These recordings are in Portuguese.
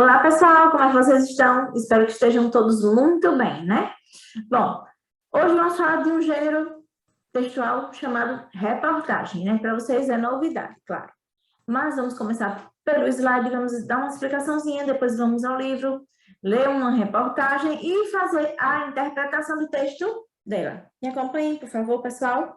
Olá, pessoal, como é que vocês estão? Espero que estejam todos muito bem, né? Bom, hoje vamos falar de um gênero textual chamado reportagem, né? Para vocês é novidade, claro. Mas vamos começar pelo slide, vamos dar uma explicaçãozinha, depois vamos ao livro, ler uma reportagem e fazer a interpretação do texto dela. Me acompanhem, por favor, pessoal.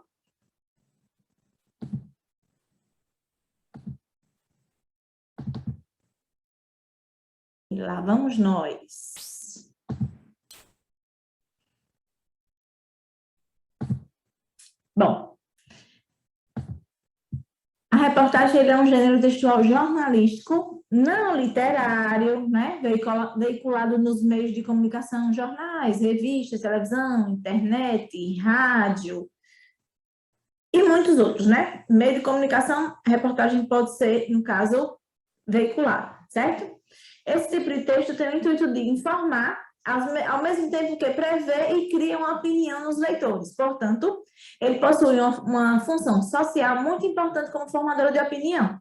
E lá vamos nós. Bom, a reportagem é um gênero textual jornalístico, não literário, né? Veiculado nos meios de comunicação, jornais, revistas, televisão, internet, rádio e muitos outros, né? Meio de comunicação, a reportagem pode ser, no caso, veiculada, certo? Esse tipo de texto tem o intuito de informar, ao mesmo tempo que prevê e cria uma opinião nos leitores. Portanto, ele possui uma função social muito importante como formadora de opinião.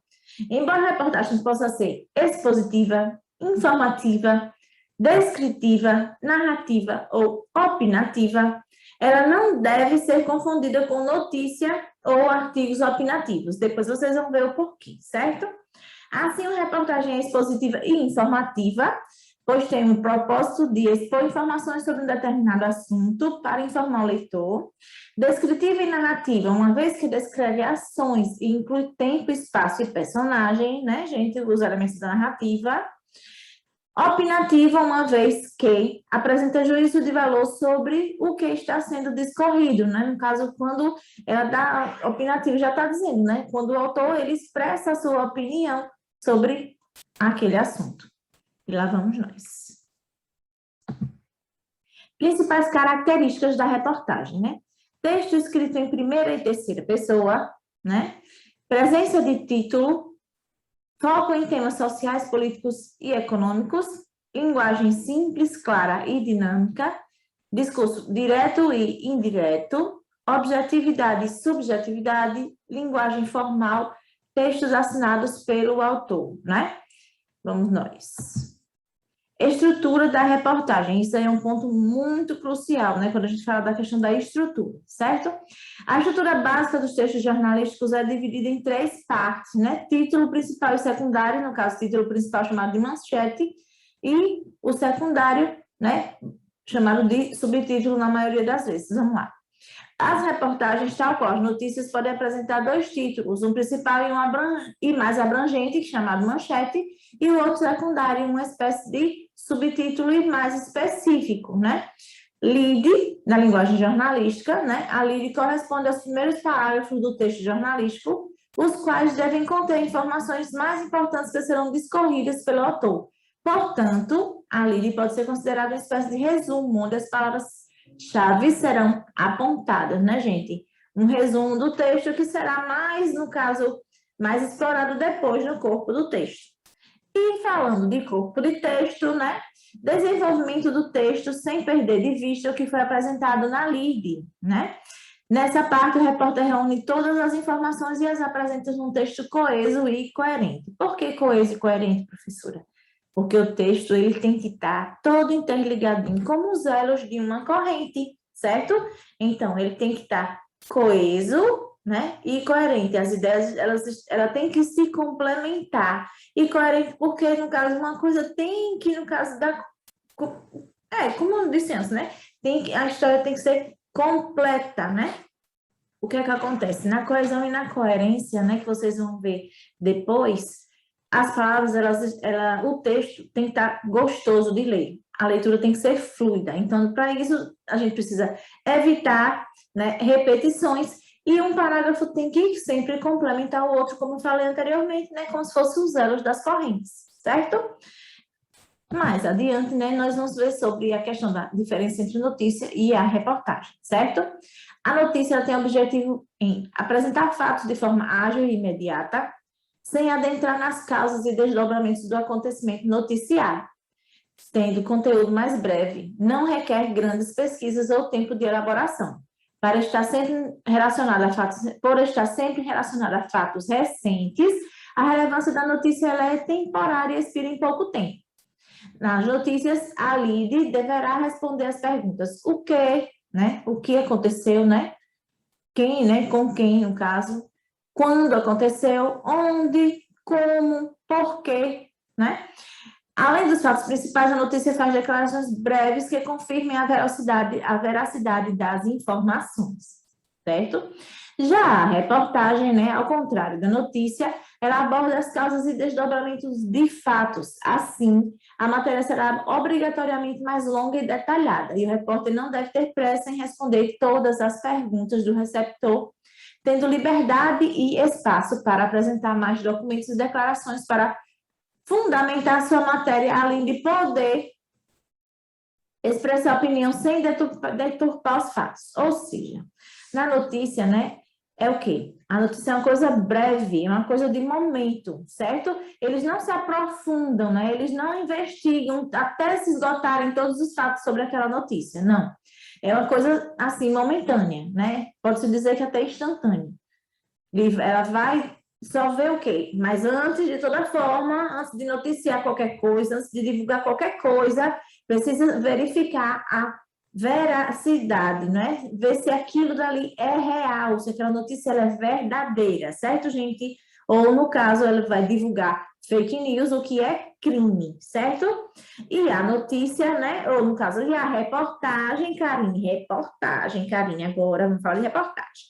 Embora a reportagem possa ser expositiva, informativa, descritiva, narrativa ou opinativa, ela não deve ser confundida com notícia ou artigos opinativos. Depois vocês vão ver o porquê, certo? Assim, a reportagem é expositiva e informativa, pois tem o propósito de expor informações sobre um determinado assunto para informar o leitor. Descritiva e narrativa, uma vez que descreve ações e inclui tempo, espaço e personagem, né, gente, os elementos da narrativa. Opinativa, uma vez que apresenta juízo de valor sobre o que está sendo discorrido, né? No caso, quando ela dá opinativa, já está dizendo, né? Quando o autor ele expressa a sua opinião sobre aquele assunto. E lá vamos nós. Principais características da reportagem, né? Texto escrito em primeira e terceira pessoa, né? Presença de título, foco em temas sociais, políticos e econômicos, linguagem simples, clara e dinâmica, discurso direto e indireto, objetividade e subjetividade, linguagem formal, textos assinados pelo autor, né? Vamos nós. Estrutura da reportagem, isso aí é um ponto muito crucial, né? Quando a gente fala da questão da estrutura, certo? A estrutura básica dos textos jornalísticos é dividida em 3 partes, né? Título principal e secundário, no caso, título principal chamado de manchete, e o secundário, né? Chamado de subtítulo na maioria das vezes. Vamos lá. As reportagens, tal qual as notícias, podem apresentar 2 títulos, um principal e mais abrangente, chamado manchete, e o outro secundário, uma espécie de subtítulo e mais específico, né? Lead, na linguagem jornalística, né? A lead corresponde aos primeiros parágrafos do texto jornalístico, os quais devem conter informações mais importantes que serão discorridas pelo autor. Portanto, a lead pode ser considerada uma espécie de resumo, onde as palavras-chave serão apontadas, né, gente? Um resumo do texto que será mais, no caso, mais explorado depois no corpo do texto. E falando de corpo de texto, né? Desenvolvimento do texto sem perder de vista o que foi apresentado na lead, né? Nessa parte, o repórter reúne todas as informações e as apresenta num texto coeso e coerente. Por que coeso e coerente, professora? Porque o texto ele tem que estar todo interligadinho, como os elos de uma corrente, certo? Então, ele tem que estar coeso, né? E coerente. As ideias, ela tem que se complementar. E coerente porque, no caso, uma coisa tem que, no caso da... como eu disse antes, né? A história tem que ser completa, né? O que é que acontece? Na coesão e na coerência, né? Que vocês vão ver depois, as palavras, o texto tem que estar gostoso de ler. A leitura tem que ser fluida. Então, para isso, a gente precisa evitar, né, repetições. E um parágrafo tem que sempre complementar o outro, como eu falei anteriormente, né? Como se fossem os elos das correntes, certo? Mais adiante, né? Nós vamos ver sobre a questão da diferença entre notícia e a reportagem, certo? A notícia ela tem o objetivo em apresentar fatos de forma ágil e imediata, sem adentrar nas causas e desdobramentos do acontecimento noticiário, tendo conteúdo mais breve, não requer grandes pesquisas ou tempo de elaboração. Por estar sempre relacionada a fatos recentes, a relevância da notícia ela é temporária e expira em pouco tempo. Nas notícias, a LIDE deverá responder as perguntas: o que, né? O que aconteceu, né? Quem, né? Com quem, no caso. Quando aconteceu, onde, como, por quê, né? Além dos fatos principais, a notícia faz declarações breves que confirmem a veracidade das informações, certo? Já a reportagem, né, ao contrário da notícia, ela aborda as causas e desdobramentos de fatos. Assim, a matéria será obrigatoriamente mais longa e detalhada, e o repórter não deve ter pressa em responder todas as perguntas do receptor, tendo liberdade e espaço para apresentar mais documentos e declarações para fundamentar sua matéria, além de poder expressar opinião sem deturpar os fatos. Ou seja, na notícia, né, é o quê? A notícia é uma coisa breve, é uma coisa de momento, certo? Eles não se aprofundam, né? Eles não investigam até se esgotarem todos os fatos sobre aquela notícia, não. É uma coisa, assim, momentânea, né? Pode-se dizer que até instantânea. Ela vai só ver o quê? Mas antes de toda forma, antes de noticiar qualquer coisa, antes de divulgar qualquer coisa, precisa verificar a veracidade, né? Ver se aquilo dali é real, se aquela notícia ela é verdadeira, certo, gente? Ou, no caso, ela vai divulgar fake news, o que é crime, certo? E a notícia, né? Ou, no caso, e a reportagem, Karine, agora vamos falar de reportagem.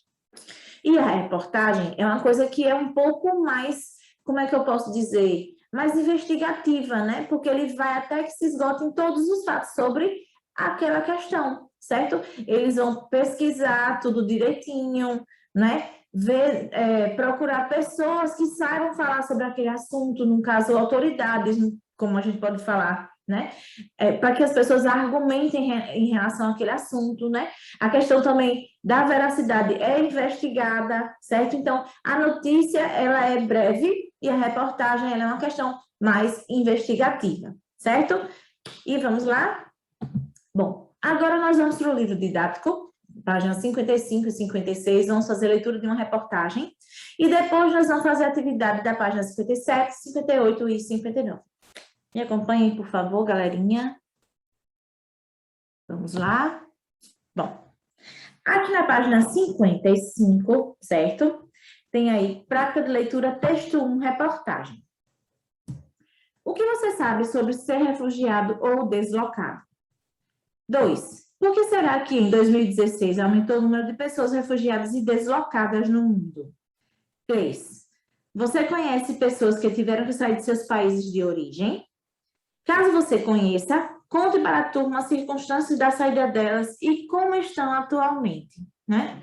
E a reportagem é uma coisa que é um pouco mais, como é que eu posso dizer, mais investigativa, né? Porque ele vai até que se esgotem todos os fatos sobre aquela questão, certo? Eles vão pesquisar tudo direitinho, né? Ver, procurar pessoas que saibam falar sobre aquele assunto, no caso, autoridades, como a gente pode falar, né? Para que as pessoas argumentem em relação àquele assunto, né? A questão também da veracidade é investigada, certo? Então, a notícia, ela é breve e a reportagem, ela é uma questão mais investigativa, certo? E vamos lá? Bom, agora nós vamos para o livro didático, páginas 55 e 56, vamos fazer a leitura de uma reportagem e depois nós vamos fazer a atividade da página 57, 58 e 59. Me acompanhem, por favor, galerinha. Vamos lá? Bom, aqui na página 55, certo? Tem aí, prática de leitura, texto 1, reportagem. O que você sabe sobre ser refugiado ou deslocado? 2. Por que será que em 2016 aumentou o número de pessoas refugiadas e deslocadas no mundo? 3. Você conhece pessoas que tiveram que sair de seus países de origem? Caso você conheça, conte para a turma as circunstâncias da saída delas e como estão atualmente, né?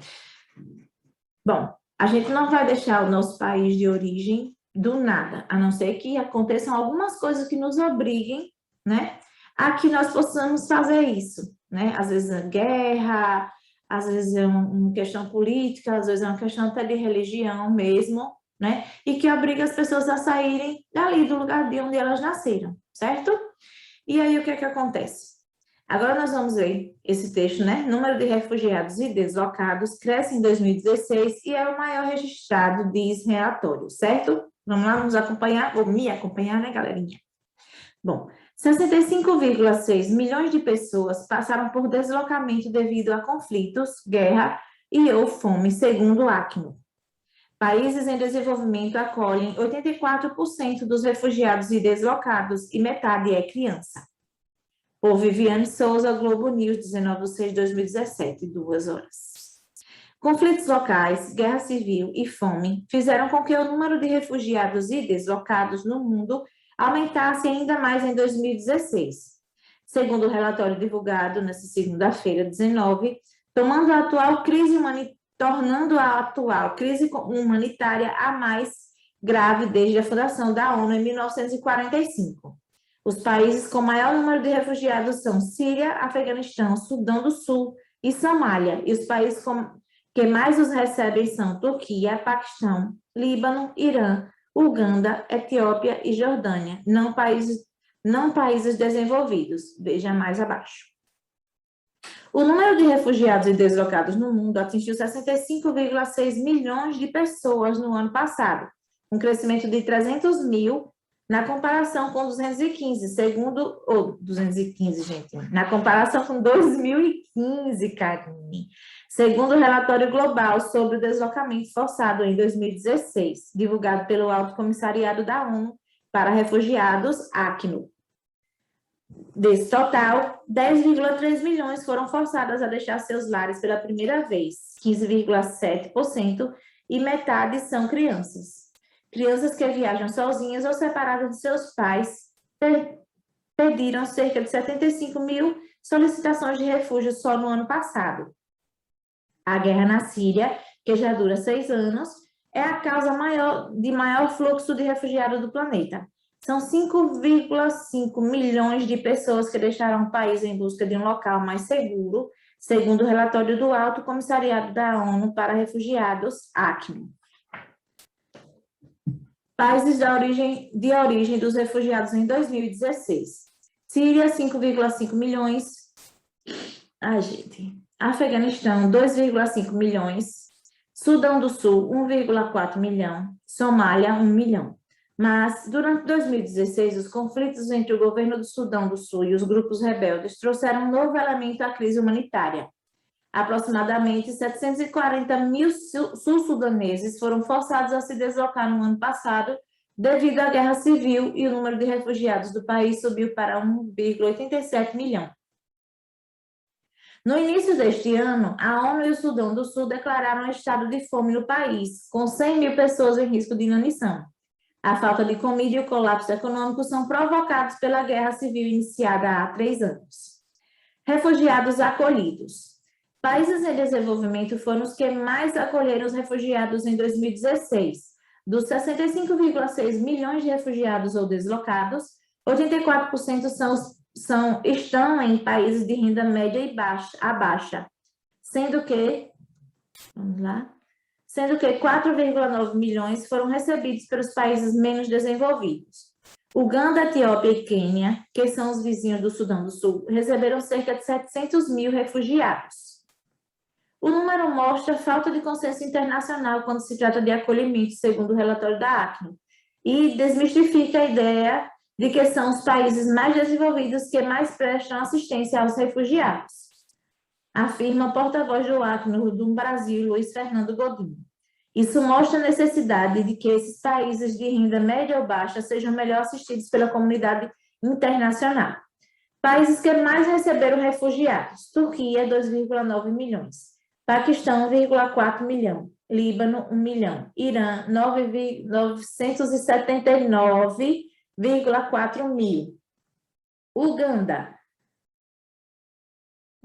Bom, a gente não vai deixar o nosso país de origem do nada, a não ser que aconteçam algumas coisas que nos obriguem, né, a que nós possamos fazer isso, né? Às vezes é guerra, às vezes é uma questão política, às vezes é uma questão até de religião mesmo, né? E que obriga as pessoas a saírem dali, do lugar de onde elas nasceram, certo? E aí, o que é que acontece? Agora nós vamos ver esse texto, né? Número de refugiados e deslocados cresce em 2016 e é o maior registrado, diz relatório, certo? Vamos lá, vamos acompanhar, ou me acompanhar, né, galerinha? Bom, 65,6 milhões de pessoas passaram por deslocamento devido a conflitos, guerra e ou fome, segundo o Acno. Países em desenvolvimento acolhem 84% dos refugiados e deslocados e metade é criança. Por Viviane Souza, Globo News, 19/6/2017, 2 horas. Conflitos locais, guerra civil e fome fizeram com que o número de refugiados e deslocados no mundo aumentasse ainda mais em 2016. Segundo o relatório divulgado nesta segunda-feira, 19, tornando a atual crise humanitária a mais grave desde a fundação da ONU em 1945. Os países com maior número de refugiados são Síria, Afeganistão, Sudão do Sul e Somália. E os países que mais os recebem são Turquia, Paquistão, Líbano, Irã, Uganda, Etiópia e Jordânia, não países desenvolvidos. Veja mais abaixo. O número de refugiados e deslocados no mundo atingiu 65,6 milhões de pessoas no ano passado, um crescimento de 300 mil Na comparação com 215, segundo... Ou 215, gente. Na comparação com 2015, Karine. Segundo o relatório global sobre o deslocamento forçado em 2016, divulgado pelo Alto Comissariado da ONU para Refugiados, ACNUR. Desse total, 10,3 milhões foram forçadas a deixar seus lares pela primeira vez, 15,7%, e metade são crianças. Crianças que viajam sozinhas ou separadas de seus pais pediram cerca de 75 mil solicitações de refúgio só no ano passado. A guerra na Síria, que já dura 6 anos, é a causa de maior fluxo de refugiados do planeta. São 5,5 milhões de pessoas que deixaram o país em busca de um local mais seguro, segundo o relatório do Alto Comissariado da ONU para Refugiados, ACNUR. Países de origem dos refugiados em 2016. Síria, 5,5 milhões. Afeganistão, 2,5 milhões. Sudão do Sul, 1,4 milhão. Somália, 1 milhão. Mas, durante 2016, os conflitos entre o governo do Sudão do Sul e os grupos rebeldes trouxeram um novo elemento à crise humanitária. Aproximadamente 740 mil sul-sudaneses foram forçados a se deslocar no ano passado devido à guerra civil e o número de refugiados do país subiu para 1,87 milhão. No início deste ano, a ONU e o Sudão do Sul declararam estado de fome no país, com 100 mil pessoas em risco de inanição. A falta de comida e o colapso econômico são provocados pela guerra civil iniciada há 3 anos. Refugiados acolhidos. Países em desenvolvimento foram os que mais acolheram os refugiados em 2016. Dos 65,6 milhões de refugiados ou deslocados, 84% estão em países de renda média e baixa, sendo que 4,9 milhões foram recebidos pelos países menos desenvolvidos. Uganda, Etiópia e Quênia, que são os vizinhos do Sudão do Sul, receberam cerca de 700 mil refugiados. O número mostra falta de consenso internacional quando se trata de acolhimento, segundo o relatório da ACNUR, e desmistifica a ideia de que são os países mais desenvolvidos que mais prestam assistência aos refugiados, afirma o porta-voz do ACNUR do Brasil, Luiz Fernando Godinho. Isso mostra a necessidade de que esses países de renda média ou baixa sejam melhor assistidos pela comunidade internacional. Países que mais receberam refugiados: Turquia, 2,9 milhões. Paquistão, 1,4 milhão. Líbano, 1 milhão. Irã, 979,4 mil. Uganda,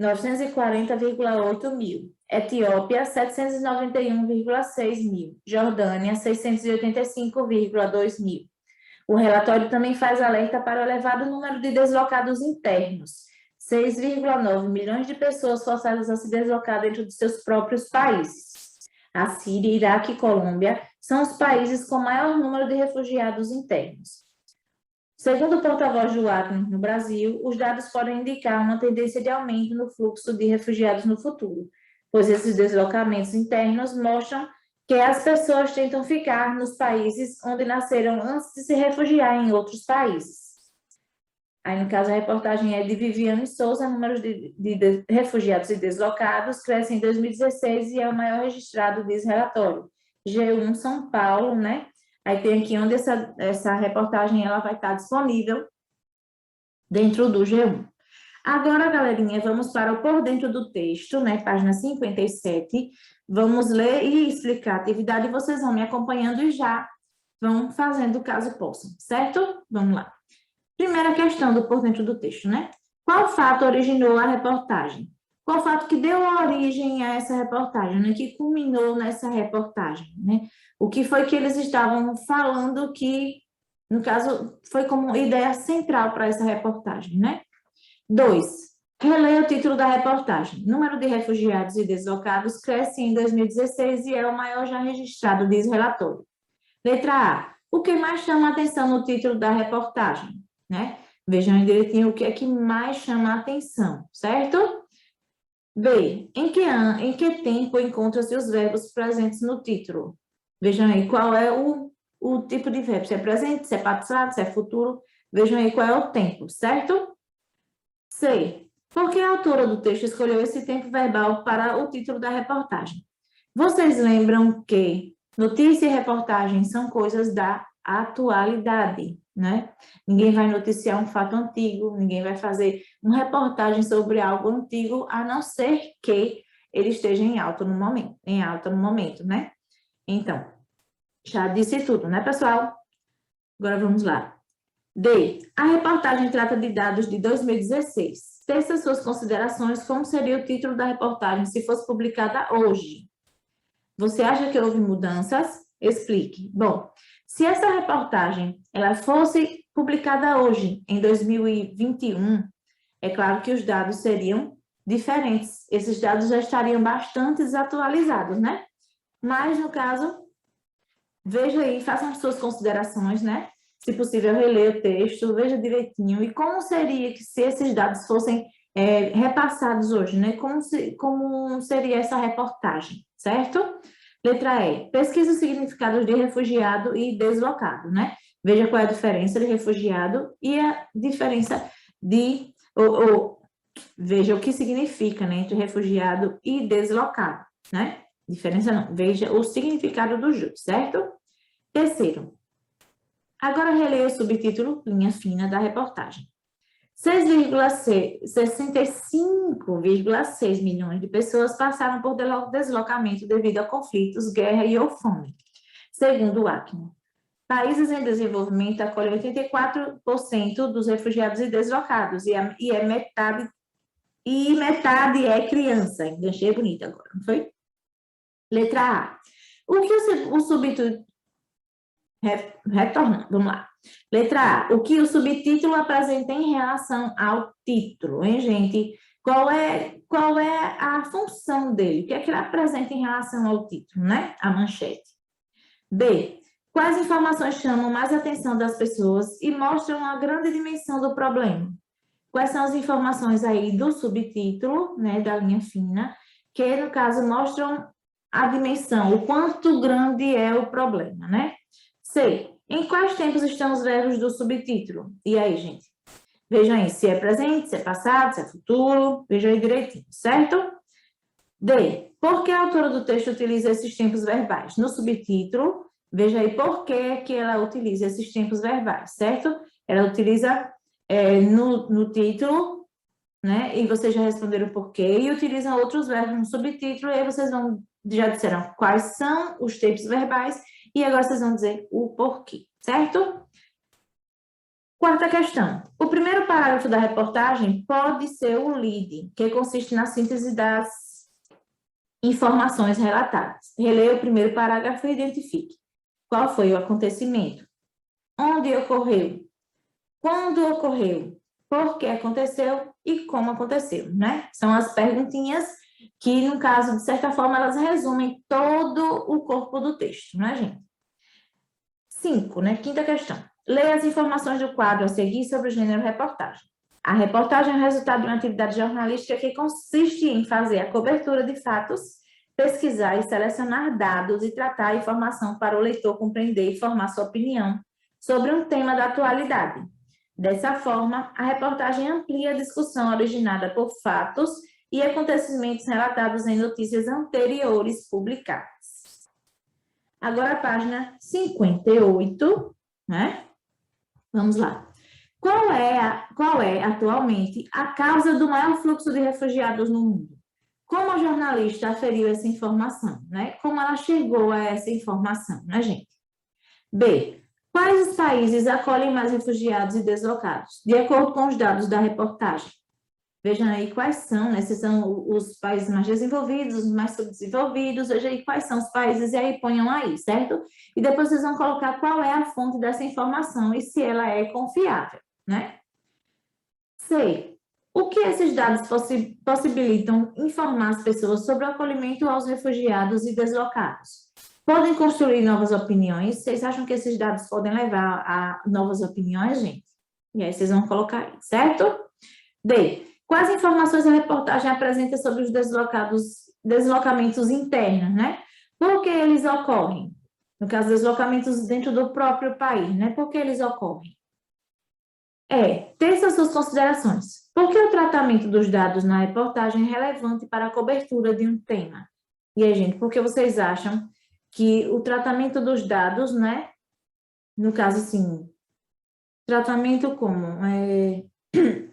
940,8 mil. Etiópia, 791,6 mil. Jordânia, 685,2 mil. O relatório também faz alerta para o elevado número de deslocados internos. 6,9 milhões de pessoas forçadas a se deslocar dentro de seus próprios países. A Síria, Iraque e Colômbia são os países com maior número de refugiados internos. Segundo o porta-voz do ACNUR no Brasil, os dados podem indicar uma tendência de aumento no fluxo de refugiados no futuro, pois esses deslocamentos internos mostram que as pessoas tentam ficar nos países onde nasceram antes de se refugiar em outros países. Aí, no caso, a reportagem é de Viviane Souza, número de refugiados e deslocados cresce em 2016 e é o maior registrado, diz relatório. G1 São Paulo, né? Aí tem aqui onde essa reportagem ela vai estar disponível dentro do G1. Agora, galerinha, vamos para o por dentro do texto, né? Página 57. Vamos ler e explicar a atividade. Vocês vão me acompanhando e já vão fazendo caso possam, certo? Vamos lá. Primeira questão do por dentro do texto, né? Qual fato originou a reportagem? Qual fato que deu origem a essa reportagem, né? Que culminou nessa reportagem, né? O que foi que eles estavam falando que, no caso, foi como ideia central para essa reportagem, né? 2. Releia o título da reportagem. Número de refugiados e deslocados cresce em 2016 e é o maior já registrado, diz o relatório. Letra A. O que mais chama a atenção no título da reportagem? Né? Vejam direitinho o que é que mais chama a atenção, certo? B. Em que tempo encontram-se os verbos presentes no título? Vejam aí qual é o o tipo de verbo, se é presente, se é passado, se é futuro. Vejam aí qual é o tempo, certo? C. Por que a autora do texto escolheu esse tempo verbal para o título da reportagem? Vocês lembram que notícia e reportagem são coisas da atualidade, né? Ninguém vai noticiar um fato antigo, ninguém vai fazer uma reportagem sobre algo antigo, a não ser que ele esteja em alta no momento, né? Então, já disse tudo, né, pessoal? Agora vamos lá. D. A reportagem trata de dados de 2016. Teça suas considerações, como seria o título da reportagem se fosse publicada hoje? Você acha que houve mudanças? Explique. Bom, se essa reportagem ela fosse publicada hoje, em 2021, é claro que os dados seriam diferentes. Esses dados já estariam bastante desatualizados, né? Mas, no caso, veja aí, façam as suas considerações, né? Se possível, releia o texto, veja direitinho. E como seria que se esses dados fossem repassados hoje, né? Como seria essa reportagem, certo? Letra E. Pesquisa os significados de refugiado e deslocado, né? Veja qual é a diferença de refugiado e a diferença de... veja o que significa, né, entre refugiado e deslocado, né? Diferença não. Veja o significado do jus, certo? Terceiro. Agora releia o subtítulo, linha fina da reportagem. 65,6 milhões de pessoas passaram por deslocamento devido a conflitos, guerra e ou fome. Segundo o Acno, países em desenvolvimento acolhem 84% dos refugiados e deslocados, e metade é criança. Enganchei bonito agora, não foi? Letra A. O que o subtítulo... Retornando, vamos lá. Letra A. O que o subtítulo apresenta em relação ao título, hein, gente? Qual é a função dele? O que é que ele apresenta em relação ao título, né? A manchete. B. Quais informações chamam mais a atenção das pessoas e mostram a grande dimensão do problema? Quais são as informações aí do subtítulo, né, da linha fina, que no caso mostram a dimensão, o quanto grande é o problema, né? C. Em quais tempos estão os verbos do subtítulo? E aí, gente? Vejam aí se é presente, se é passado, se é futuro. Vejam aí direitinho, certo? D. Por que a autora do texto utiliza esses tempos verbais? No subtítulo, veja aí por que ela utiliza esses tempos verbais, certo? Ela utiliza no título, né? E vocês já responderam por quê, e utilizam outros verbos no subtítulo, e aí vocês já disseram quais são os tempos verbais, e agora vocês vão dizer o porquê, certo? Quarta questão. O primeiro parágrafo da reportagem pode ser o lead, que consiste na síntese das informações relatadas. Releia o primeiro parágrafo e identifique qual foi o acontecimento, onde ocorreu, quando ocorreu, por que aconteceu e como aconteceu, né? São as perguntinhas que, no caso, de certa forma, elas resumem todo o corpo do texto, né, gente? 5, né? Quinta questão. Leia as informações do quadro a seguir sobre o gênero reportagem. A reportagem é o resultado de uma atividade jornalística que consiste em fazer a cobertura de fatos, pesquisar e selecionar dados e tratar a informação para o leitor compreender e formar sua opinião sobre um tema da atualidade. Dessa forma, a reportagem amplia a discussão originada por fatos e acontecimentos relatados em notícias anteriores publicadas. Agora a página 58, né? Vamos lá. Qual é atualmente a causa do maior fluxo de refugiados no mundo? Como a jornalista aferiu essa informação, né? Como ela chegou a essa informação, né, gente? B. Quais os países acolhem mais refugiados e deslocados? De acordo com os dados da reportagem. Vejam aí quais são, né? Se são os países mais desenvolvidos, os mais subdesenvolvidos, veja aí quais são os países e aí ponham aí, certo? E depois vocês vão colocar qual é a fonte dessa informação e se ela é confiável, né? C. O que esses dados possibilitam informar as pessoas sobre o acolhimento aos refugiados e deslocados? Podem construir novas opiniões? Vocês acham que esses dados podem levar a novas opiniões, gente? E aí vocês vão colocar aí, certo? D. Quais informações a reportagem apresenta sobre os deslocamentos internos, né? Por que eles ocorrem? No caso, deslocamentos dentro do próprio país, né? Por que eles ocorrem? Ter essas suas considerações. Por que o tratamento dos dados na reportagem é relevante para a cobertura de um tema? E aí, gente, por que vocês acham que o tratamento dos dados, né? No caso, assim, tratamento como?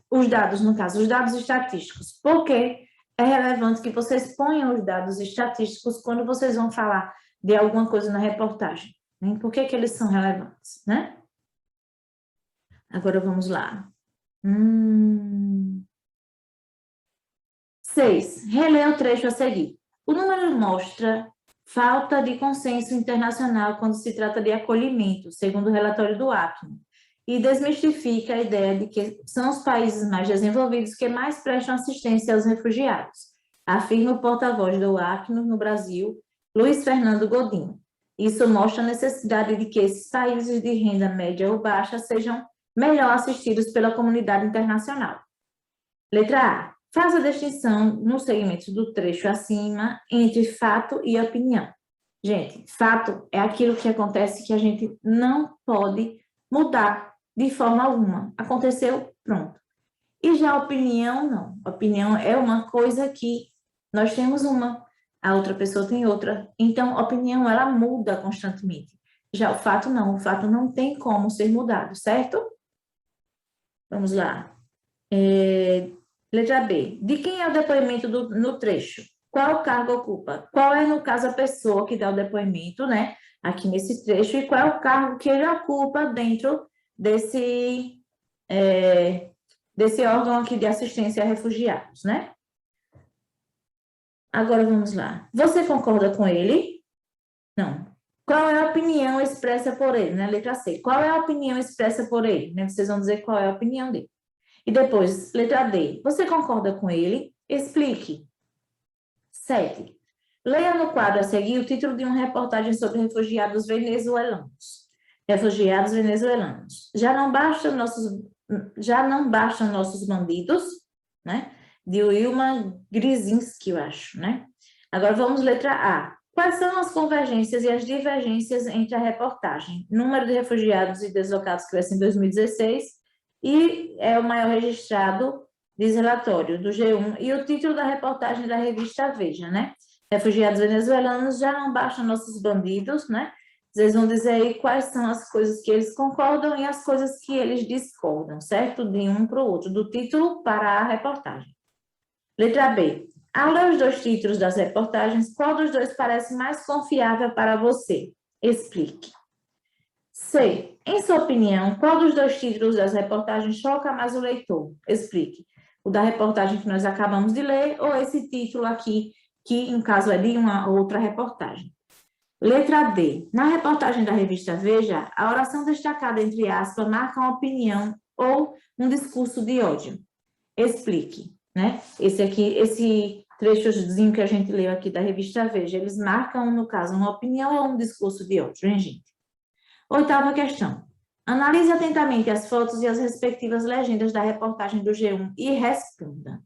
Os dados, no caso, os dados estatísticos. Por que é relevante que vocês ponham os dados estatísticos quando vocês vão falar de alguma coisa na reportagem? Né? Por que eles são relevantes, né? Agora vamos lá. 6. Releia o trecho a seguir. O número mostra falta de consenso internacional quando se trata de acolhimento, segundo o relatório do Acnur, e desmistifica a ideia de que são os países mais desenvolvidos que mais prestam assistência aos refugiados, afirma o porta-voz do Acnur no Brasil, Luiz Fernando Godinho. Isso mostra a necessidade de que esses países de renda média ou baixa sejam melhor assistidos pela comunidade internacional. Letra A. Faz a distinção nos segmentos do trecho acima entre fato e opinião. Gente, fato é aquilo que acontece que a gente não pode mudar de forma alguma. Aconteceu, pronto. E já a opinião, não. Opinião é uma coisa que nós temos uma, a outra pessoa tem outra. Então, a opinião, ela muda constantemente. Já o fato não tem como ser mudado, certo? Vamos lá. Letra B. De quem é o depoimento no trecho? Qual cargo ocupa? Qual é, no caso, a pessoa que dá o depoimento, né? Aqui nesse trecho, e qual é o cargo que ele ocupa dentro desse órgão aqui de assistência a refugiados, né? Agora vamos lá. Você concorda com ele? Não. Qual é a opinião expressa por ele, né? Letra C. Qual é a opinião expressa por ele? Né? Vocês vão dizer qual é a opinião dele. E depois, letra D. Você concorda com ele? Explique. 7. Leia no quadro a seguir o título de uma reportagem sobre refugiados venezuelanos. Refugiados venezuelanos. Já não bastam nossos bandidos, né? De Wilma Grzinski, eu acho, né? Agora vamos letra A. Quais são as convergências e as divergências entre a reportagem? Número de refugiados e deslocados cresce em 2016 e é o maior registrado, diz relatório do G1, e o título da reportagem da revista Veja, né? Refugiados venezuelanos, já não bastam nossos bandidos, né? Vocês vão dizer aí quais são as coisas que eles concordam e as coisas que eles discordam, certo? De um para o outro, do título para a reportagem. Letra B. Ao ler os dois títulos das reportagens, qual dos dois parece mais confiável para você? Explique. C. Em sua opinião, qual dos dois títulos das reportagens choca mais o leitor? Explique. O da reportagem que nós acabamos de ler ou esse título aqui, que em caso é de uma outra reportagem. Letra D. Na reportagem da revista Veja, a oração destacada entre aspas marca uma opinião ou um discurso de ódio. Explique, né? Esse trechozinho que a gente leu aqui da revista Veja, eles marcam, no caso, uma opinião ou um discurso de ódio, hein, gente? 8ª questão. Analise atentamente as fotos e as respectivas legendas da reportagem do G1 e responda.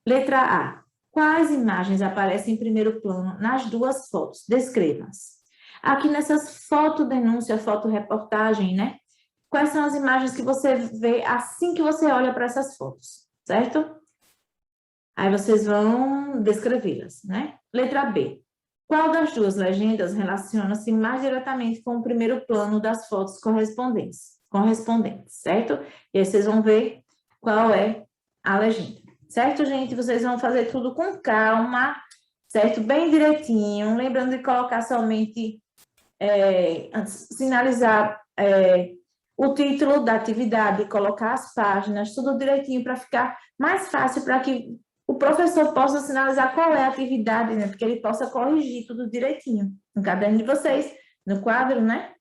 Letra A. Quais imagens aparecem em primeiro plano nas duas fotos? Descreva-as. Aqui nessas fotodenúncia, fotoreportagem, né? Quais são as imagens que você vê assim que você olha para essas fotos, certo? Aí vocês vão descrevê-las, né? Letra B. Qual das duas legendas relaciona-se mais diretamente com o primeiro plano das fotos correspondentes, certo? E aí vocês vão ver qual é a legenda. Certo, gente? Vocês vão fazer tudo com calma, certo? Bem direitinho. Lembrando de colocar somente, sinalizar o título da atividade, colocar as páginas, tudo direitinho para ficar mais fácil para que o professor possa sinalizar qual é a atividade, né? Porque ele possa corrigir tudo direitinho no caderno de vocês, no quadro, né?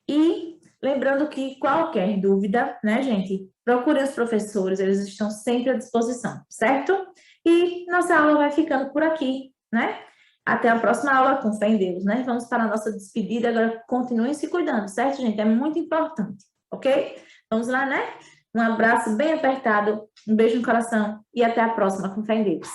E lembrando que qualquer dúvida, né, gente, procurem os professores, eles estão sempre à disposição, certo? E nossa aula vai ficando por aqui, né? Até a próxima aula, com fé em Deus, né? Vamos para a nossa despedida, agora continuem se cuidando, certo, gente? É muito importante, ok? Vamos lá, né? Um abraço bem apertado, um beijo no coração e até a próxima, com fé em Deus.